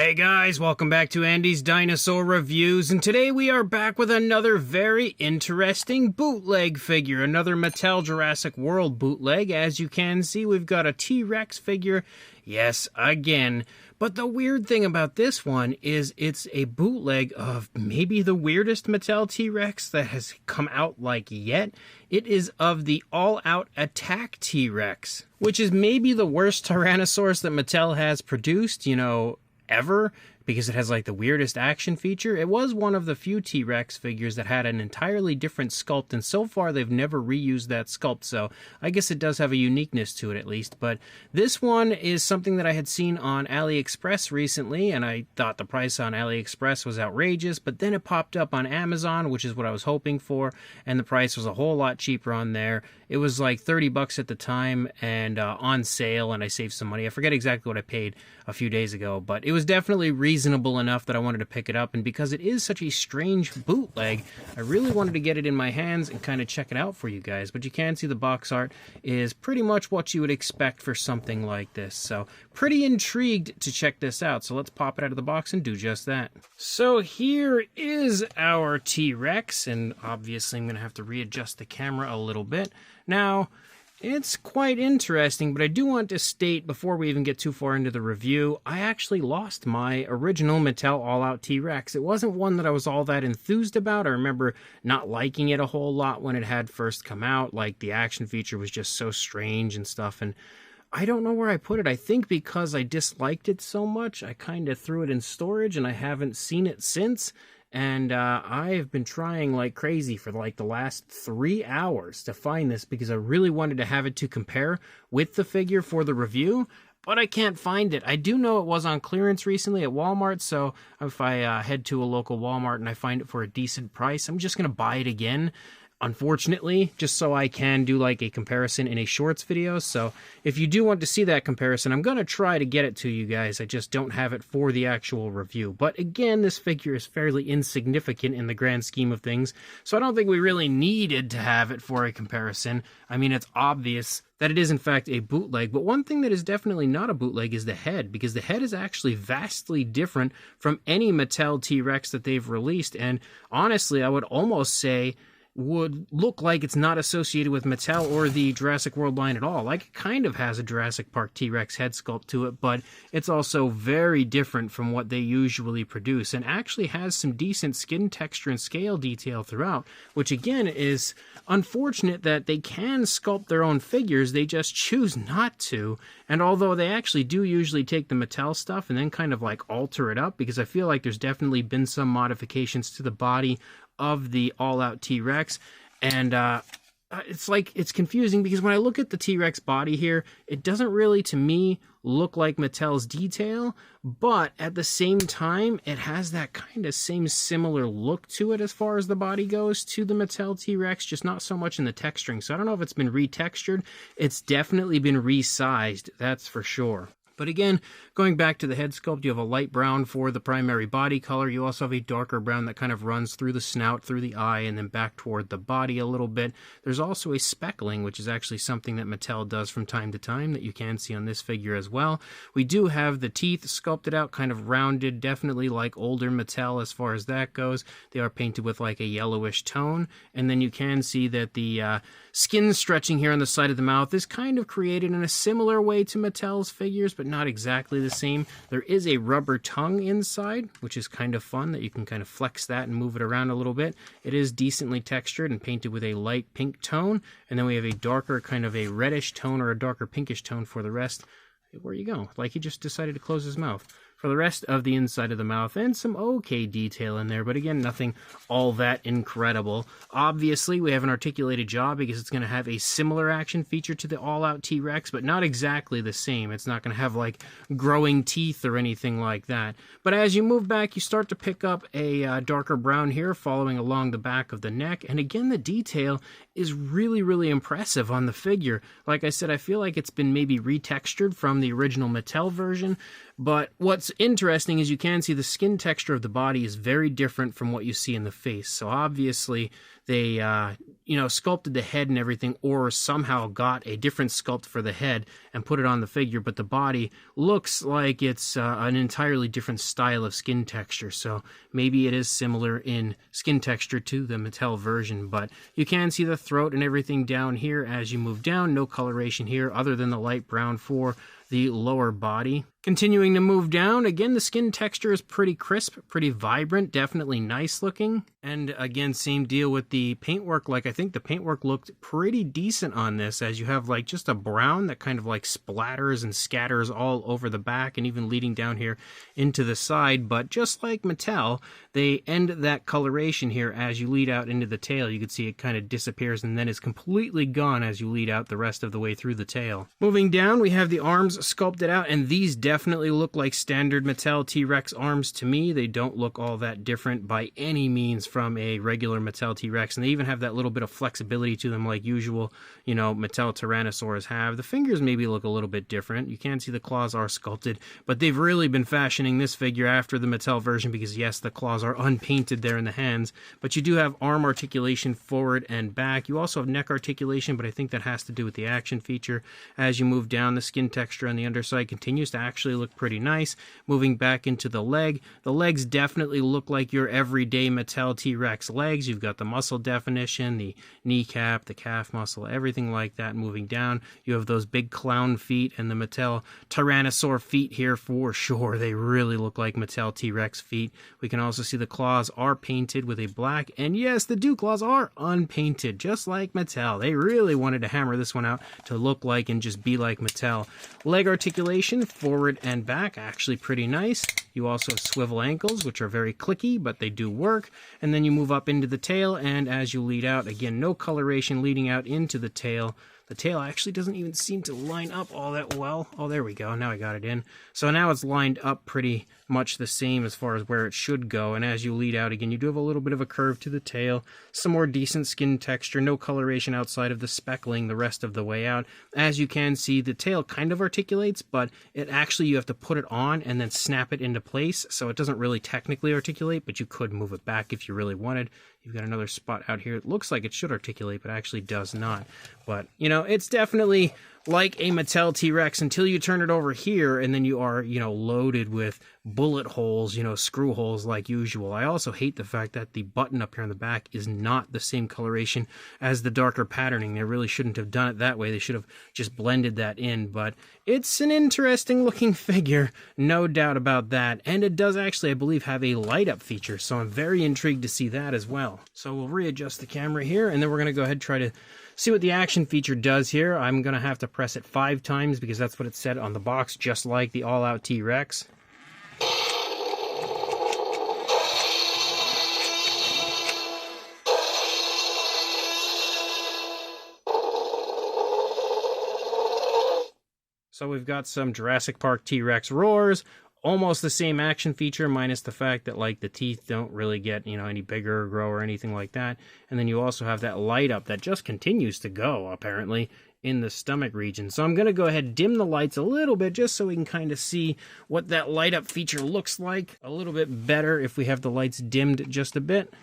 Hey guys, welcome back to Andy's Dinosaur Reviews, and today we are back with another very interesting bootleg figure, another Mattel Jurassic World bootleg. As you can see, we've got a T-Rex figure, yes, again. But the weird thing about this one is it's a bootleg of maybe the weirdest Mattel T-Rex that has come out like yet. It is of the all-out Attack T-Rex, which is maybe the worst Tyrannosaurus that Mattel has produced, ever, because it has like the weirdest action feature. It was one of the few T-Rex figures that had an entirely different sculpt, and so far they've never reused that sculpt, so I guess it does have a uniqueness to it at least. But this one is something that I had seen on AliExpress recently, and I thought the price on AliExpress was outrageous, but then it popped up on Amazon, which is what I was hoping for, and the price was a whole lot cheaper on there. It was like 30 bucks at the time, and on sale, and I saved some money. I forget exactly what I paid a few days ago, but it was definitely reasonable enough that I wanted to pick it up, and because it is such a strange bootleg, I really wanted to get it in my hands and kind of check it out for you guys. But you can see the box art is pretty much what you would expect for something like this, so pretty intrigued to check this out. So let's pop it out of the box and do just that. So here is our T-Rex, and obviously I'm going to have to readjust the camera a little bit. Now, it's quite interesting, but I do want to state before we even get too far into the review, I actually lost my original Mattel All-Out T-Rex. It wasn't one that I was all that enthused about. I remember not liking it a whole lot when it had first come out. Like, the action feature was just so strange and stuff, and I don't know where I put it. I think because I disliked it so much, I kind of threw it in storage, and I haven't seen it since. And I've been trying like crazy for like the last 3 hours to find this because I really wanted to have it to compare with the figure for the review, but I can't find it. I do know it was on clearance recently at Walmart, so if I head to a local Walmart and I find it for a decent price, I'm just going to buy it again, unfortunately, just so I can do like a comparison in a shorts video. So if you do want to see that comparison, I'm going to try to get it to you guys. I just don't have it for the actual review. But again, this figure is fairly insignificant in the grand scheme of things, so I don't think we really needed to have it for a comparison. I mean, it's obvious that it is in fact a bootleg, but one thing that is definitely not a bootleg is the head, because the head is actually vastly different from any Mattel T-Rex that they've released, and honestly, I would almost say would look like it's not associated with Mattel or the Jurassic World line at all. Like, it kind of has a Jurassic Park T-Rex head sculpt to it, but it's also very different from what they usually produce, and actually has some decent skin texture and scale detail throughout, which again is unfortunate that they can sculpt their own figures, they just choose not to. And although they actually do usually take the Mattel stuff and then kind of like alter it up, because I feel like there's definitely been some modifications to the body of the all-out T-Rex, and it's confusing because when I look at the T-Rex body here, it doesn't really, to me, look like Mattel's detail, but at the same time, it has that kind of same similar look to it as far as the body goes to the Mattel T-Rex, just not so much in the texturing. So I don't know if it's been retextured. It's definitely been resized, that's for sure. But again, going back to the head sculpt, you have a light brown for the primary body color. You also have a darker brown that kind of runs through the snout, through the eye, and then back toward the body a little bit. There's also a speckling, which is actually something that Mattel does from time to time that you can see on this figure as well. We do have the teeth sculpted out, kind of rounded, definitely like older Mattel as far as that goes. They are painted with like a yellowish tone. And then you can see that the skin stretching here on the side of the mouth is kind of created in a similar way to Mattel's figures, but not exactly the same. There is a rubber tongue inside, which is kind of fun that you can kind of flex that and move it around a little bit. It is decently textured and painted with a light pink tone, and then we have a darker kind of a reddish tone or a darker pinkish tone for the rest. Where you go? Like he just decided to close his mouth. For the rest of the inside of the mouth, and some okay detail in there, but again, nothing all that incredible. Obviously, we have an articulated jaw because it's going to have a similar action feature to the all-out T-Rex, but not exactly the same. It's not going to have, like, growing teeth or anything like that. But as you move back, you start to pick up a darker brown here, following along the back of the neck, and again, the detail is really, really impressive on the figure. Like I said, I feel like it's been maybe retextured from the original Mattel version, but what's interesting is you can see the skin texture of the body is very different from what you see in the face. So obviously they sculpted the head and everything, or somehow got a different sculpt for the head and put it on the figure, but the body looks like it's an entirely different style of skin texture. So maybe it is similar in skin texture to the Mattel version, but you can see the throat and everything down here as you move down. No coloration here other than the light brown for the lower body. Continuing to move down, again, the skin texture is pretty crisp, pretty vibrant, definitely nice looking. And again, same deal with the paintwork. Like, I think the paintwork looked pretty decent on this, as you have like just a brown that kind of like splatters and scatters all over the back and even leading down here into the side. But just like Mattel, they end that coloration here as you lead out into the tail. You can see it kind of disappears and then is completely gone as you lead out the rest of the way through the tail. Moving down, we have the arms sculpted out, and these definitely look like standard Mattel T-Rex arms to me. They don't look all that different by any means from a regular Mattel T-Rex, and they even have that little bit of flexibility to them like usual, Mattel Tyrannosaurs have. The fingers maybe look a little bit different. You can see the claws are sculpted, but they've really been fashioning this figure after the Mattel version because, yes, the claws are unpainted there in the hands, but you do have arm articulation forward and back. You also have neck articulation, but I think that has to do with the action feature. As you move down, the skin texture on the underside continues to actually look pretty nice. Moving back into the legs definitely look like your everyday Mattel T-Rex legs. You've got the muscle definition, the kneecap, the calf muscle, everything like that. Moving down, you have those big clown feet and the Mattel Tyrannosaur feet here for sure. They really look like Mattel T-Rex feet. We can also see the claws are painted with a black, and yes, the dew claws are unpainted, just like Mattel. They really wanted to hammer this one out to look like and just be like Mattel. Leg articulation, forward and back, actually pretty nice. You also have swivel ankles, which are very clicky, but they do work. And then you move up into the tail, and as you lead out, again, no coloration leading out into the tail. The tail actually doesn't even seem to line up all that well. Oh, there we go. Now I got it in. So now it's lined up pretty much the same as far as where it should go. And as you lead out, again, you do have a little bit of a curve to the tail, some more decent skin texture, no coloration outside of the speckling the rest of the way out. As you can see, the tail kind of articulates, but it actually, you have to put it on and then snap it into place. So it doesn't really technically articulate, but you could move it back if you really wanted. You've got another spot out here. It looks like it should articulate, but actually does not. But, it's definitely like a Mattel T-Rex until you turn it over here, and then you are, loaded with bullet holes, screw holes like usual. I also hate the fact that the button up here on the back is not the same coloration as the darker patterning. They really shouldn't have done it that way. They should have just blended that in, but it's an interesting looking figure, no doubt about that. And it does actually, I believe, have a light up feature, so I'm very intrigued to see that as well. So we'll readjust the camera here, and then we're going to go ahead and try to see what the action feature does here. I'm going to have to press it 5 times because that's what it said on the box, just like the all-out T-Rex. So we've got some Jurassic Park T-Rex roars, almost the same action feature, minus the fact that like the teeth don't really get, any bigger or grow or anything like that. And then you also have that light up that just continues to go, apparently, in the stomach region. So I'm going to go ahead and dim the lights a little bit just so we can kind of see what that light up feature looks like a little bit better if we have the lights dimmed just a bit.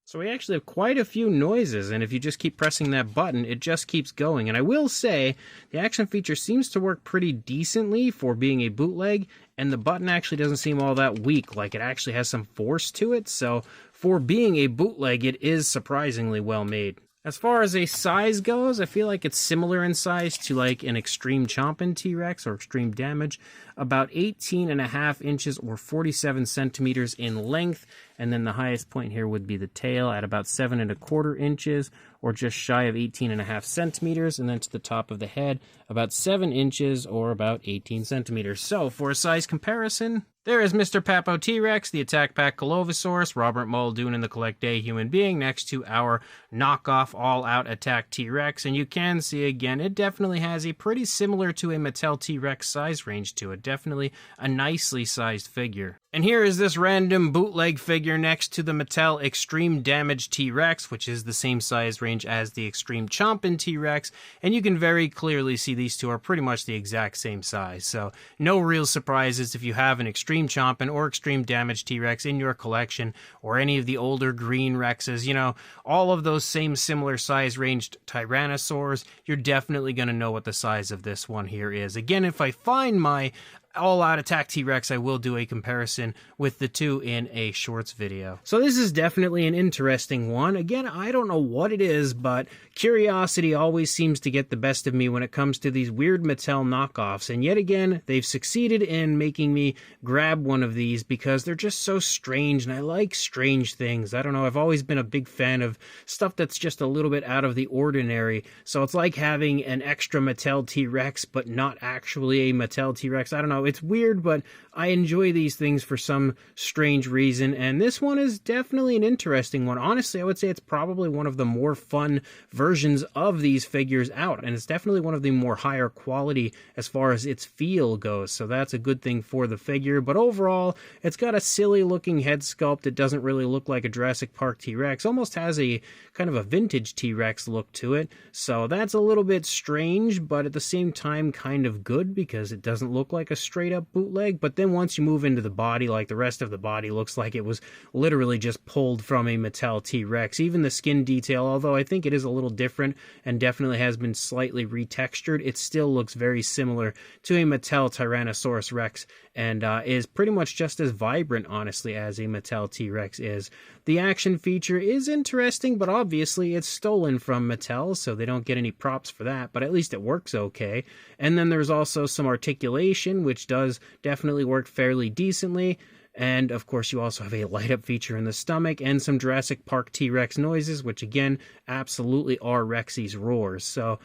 So we actually have quite a few noises, and if you just keep pressing that button, it just keeps going. And I will say, the action feature seems to work pretty decently for being a bootleg, and the button actually doesn't seem all that weak, like it actually has some force to it. So for being a bootleg, it is surprisingly well made. As far as a size goes, I feel like it's similar in size to like an Extreme Chompin' T-Rex or Extreme Damage. about 18.5 inches or 47 centimeters in length. And then the highest point here would be the tail at about 7.25 inches or just shy of 18.5 centimeters. And then to the top of the head, about 7 inches or about 18 centimeters. So for a size comparison, there is Mr. Papo T-Rex, the Attack Tyrannosaurus, Robert Muldoon, and the Collect Day Human Being next to our knockoff all-out Attack T-Rex. And you can see, again, it definitely has a pretty similar to a Mattel T-Rex size range to it. Definitely a nicely sized figure. And here is this random bootleg figure next to the Mattel Extreme Damage T-Rex, which is the same size range as the Extreme Chompin' T-Rex. And you can very clearly see these two are pretty much the exact same size. So no real surprises if you have an Extreme Chompin' or Extreme Damage T-Rex in your collection, or any of the older green Rexes, you know, all of those same similar size ranged Tyrannosaurs, you're definitely going to know what the size of this one here is. Again, if I find my all-out Attack T-Rex, I will do a comparison with the two in a shorts video. So this is definitely an interesting one. Again, I don't know what it is, but curiosity always seems to get the best of me when it comes to these weird Mattel knockoffs. And yet again, they've succeeded in making me grab one of these because they're just so strange, and I like strange things. I don't know, I've always been a big fan of stuff that's just a little bit out of the ordinary. So it's like having an extra Mattel T-Rex, but not actually a Mattel T-Rex. I don't know. It's weird, but I enjoy these things for some strange reason, and this one is definitely an interesting one. Honestly, I would say it's probably one of the more fun versions of these figures out, and it's definitely one of the more higher quality as far as its feel goes, so that's a good thing for the figure. But overall, it's got a silly looking head sculpt. It doesn't really look like a Jurassic Park T-Rex, almost has a kind of a vintage T-Rex look to it, so that's a little bit strange, but at the same time kind of good because it doesn't look like a straight up bootleg. But then once you move into the body, like the rest of the body looks like it was literally just pulled from a Mattel T-Rex. Even the skin detail, although I think it is a little different and definitely has been slightly retextured, it still looks very similar to a Mattel Tyrannosaurus Rex and is pretty much just as vibrant, honestly, as a Mattel T-Rex is. The action feature is interesting, but obviously it's stolen from Mattel, so they don't get any props for that, but at least it works okay. And then there's also some articulation, which does definitely work fairly decently. And of course, you also have a light up feature in the stomach and some Jurassic Park T-Rex noises, which again, absolutely are Rexy's roars. So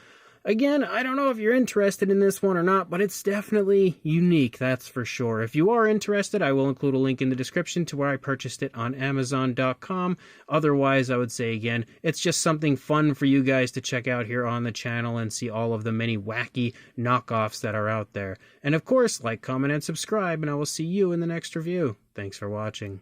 again, I don't know if you're interested in this one or not, but it's definitely unique, that's for sure. If you are interested, I will include a link in the description to where I purchased it on Amazon.com. Otherwise, I would say again, it's just something fun for you guys to check out here on the channel and see all of the many wacky knockoffs that are out there. And of course, like, comment, and subscribe, and I will see you in the next review. Thanks for watching.